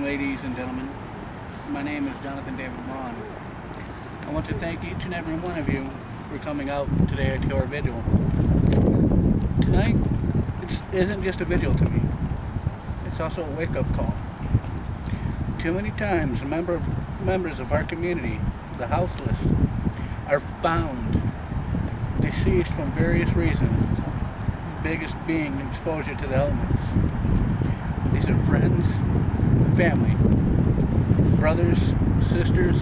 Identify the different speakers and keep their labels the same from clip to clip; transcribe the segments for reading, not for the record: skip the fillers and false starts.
Speaker 1: ladies and gentlemen. My name is Jonathan David Braun. I want to thank each and every one of you for coming out today to our vigil. Tonight isn't just a vigil to me. It's also a wake-up call. Too many times, members of our community, the houseless, are found deceased from various reasons, biggest being exposure to the elements. These are friends, family, brothers, sisters,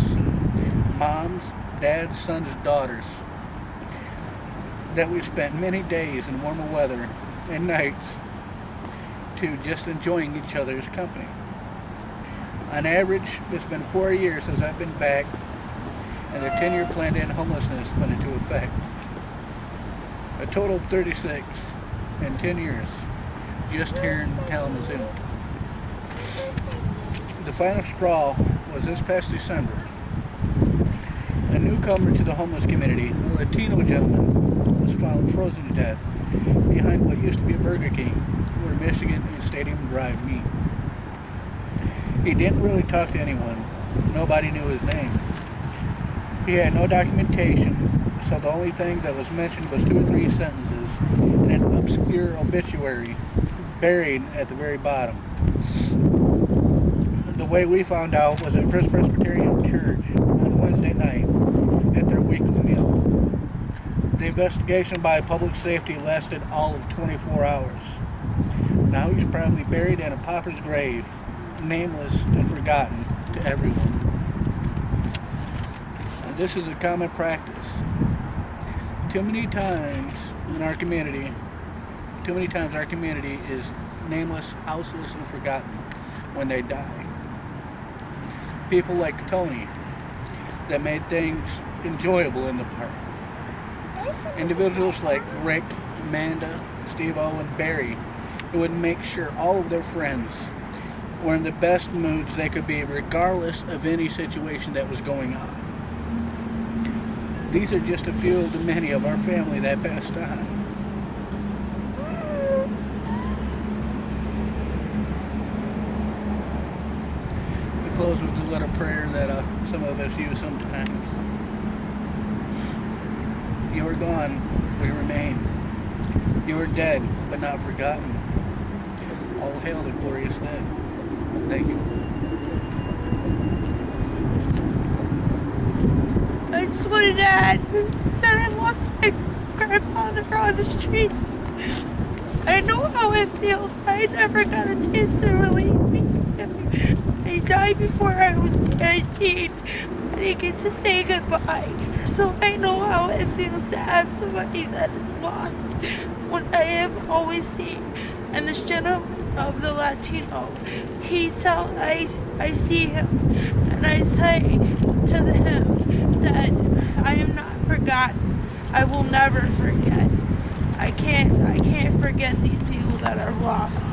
Speaker 1: moms, dads, sons, daughters, that we've spent many days in warmer weather and nights to just enjoying each other's company. On average, it's been 4 years since I've been back, and the 10-year plan to end homelessness went into effect. A total of 36 in 10 years, just here in Kalamazoo. The final straw was this past December. A newcomer to the homeless community, a Latino gentleman, was found frozen to death behind what used to be a Burger King, where Michigan and Stadium Drive meet. He didn't really talk to anyone. Nobody knew his name. He had no documentation, so the only thing that was mentioned was 2 or 3 sentences in an obscure obituary buried at the very bottom. The way we found out was at First Presbyterian Church on Wednesday night at their weekly meal. The investigation by public safety lasted all of 24 hours. Now he's probably buried in a pauper's grave, nameless and forgotten to everyone. And this is a common practice. Too many times our community is nameless, houseless, and forgotten when they die. People like Tony that made things enjoyable in the park. Individuals like Rick, Amanda, Steve-O, and Barry who would make sure all of their friends were in the best moods they could be regardless of any situation that was going on. These are just a few of the many of our family that passed on. We close with a little prayer that some of us use sometimes. You are gone, we remain. You are dead, but not forgotten. All hail the glorious dead. Thank you.
Speaker 2: I just wanted to add that I lost my grandfather on the streets. I know how it feels. I never got a chance to really meet him. He died before I was 19. I didn't get to say goodbye. So I know how it feels to have somebody that is lost. What I have always seen, and this gentleman of the Latino, I see him, and I say to him that I am not forgotten. I will never forget. I can't forget these people that are lost.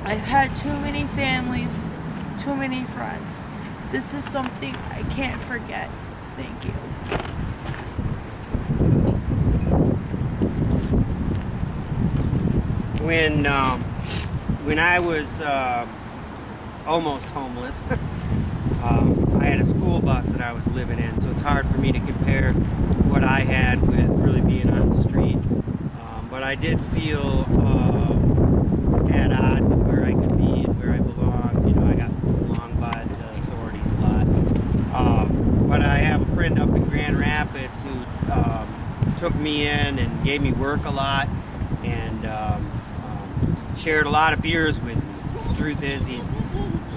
Speaker 2: I've had too many families, too many friends. This is something I can't forget. Thank you.
Speaker 3: When I was almost homeless, I had a school bus that I was living in, so it's hard for me to compare what I had with really being on the street. But I did feel at odds of where I could be and where I belong. You know, I got belonged by the authorities a lot. But I have a friend up in Grand Rapids who took me in and gave me work a lot, and shared a lot of beers with me. The truth is, he's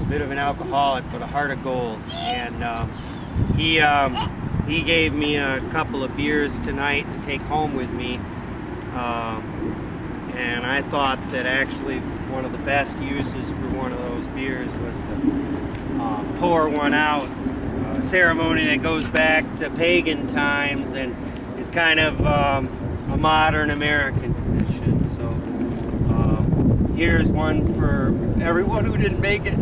Speaker 3: a bit of an alcoholic, but a heart of gold. And he gave me a couple of beers tonight to take home with me. And I thought that actually one of the best uses for one of those beers was to pour one out. A ceremony that goes back to pagan times and is kind of a modern American tradition. So here's one for everyone who didn't make it.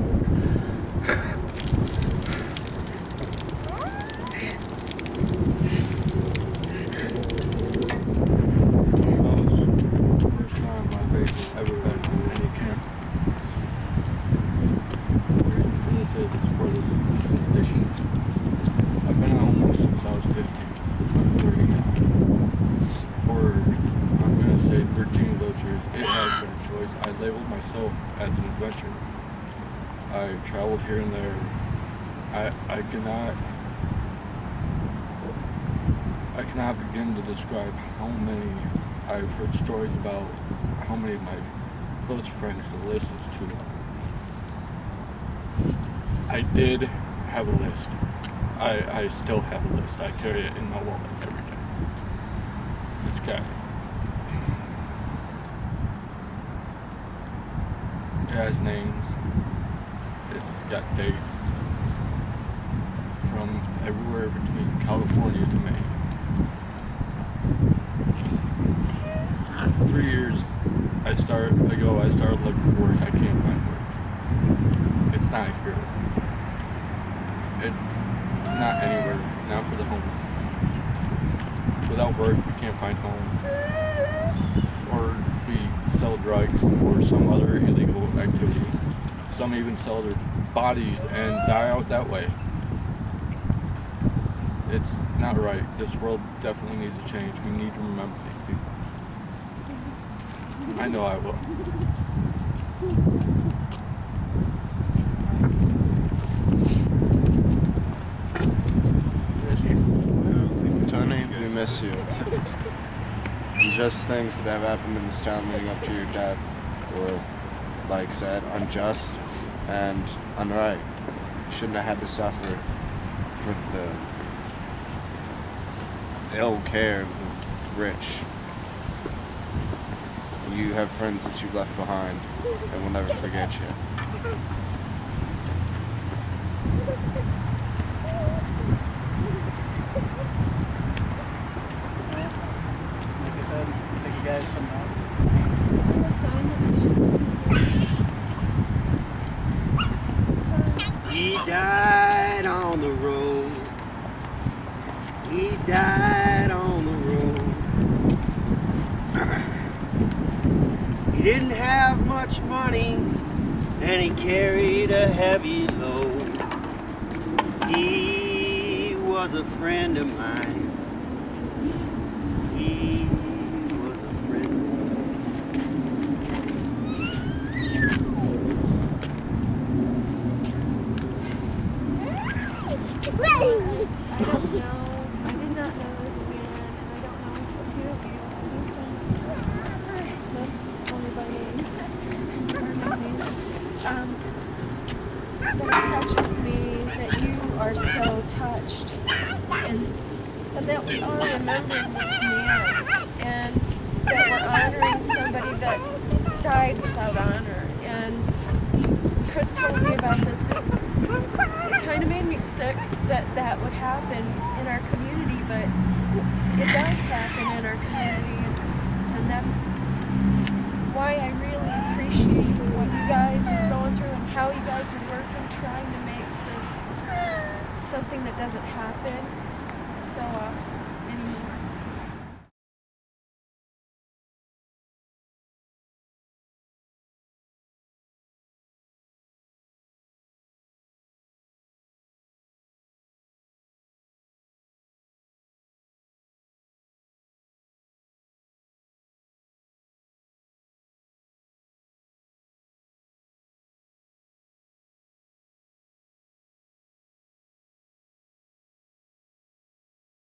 Speaker 4: Ever been in any camp. here and there. I cannot begin to describe how many I've heard stories about, how many of my close friends the list is too long. I did have a list. I still have a list. I carry it in my wallet every day. This guy. It has names. It's got dates. From everywhere between California to Maine. 3 years ago, I started looking for work. I can't find work. It's not here. It's not anywhere. Not for the homeless. Without work, we can't find homes. Or we sell drugs or some other illegal activity. Some even sell their bodies and die out that way. It's not right. This world definitely needs to change. We need to remember these people. I know I will.
Speaker 5: Tony, we miss you. And just things that have happened in this town leading up to your death were, like said, unjust and unright. You shouldn't have had to suffer for the ill care of the rich. You have friends that you left behind and will never forget you.
Speaker 1: Like I said, thank you guys for coming out.
Speaker 2: Is there a sign that we should see?
Speaker 3: He died on the road. He died on the road. He didn't have much money, and he carried a heavy load. He was a friend of mine. He was a friend of
Speaker 2: I don't know. I did not know this man, and I don't know a few of you. Most only by name. But it touches me that you are so touched, and that we are remembering this man, and that we're honoring somebody that died without honor. And Chris told me about this. It kind of made me sick that that would happen in our community, but it does happen in our community, and that's why I really appreciate what you guys are going through and how you guys are working, trying to make this something that doesn't happen so often.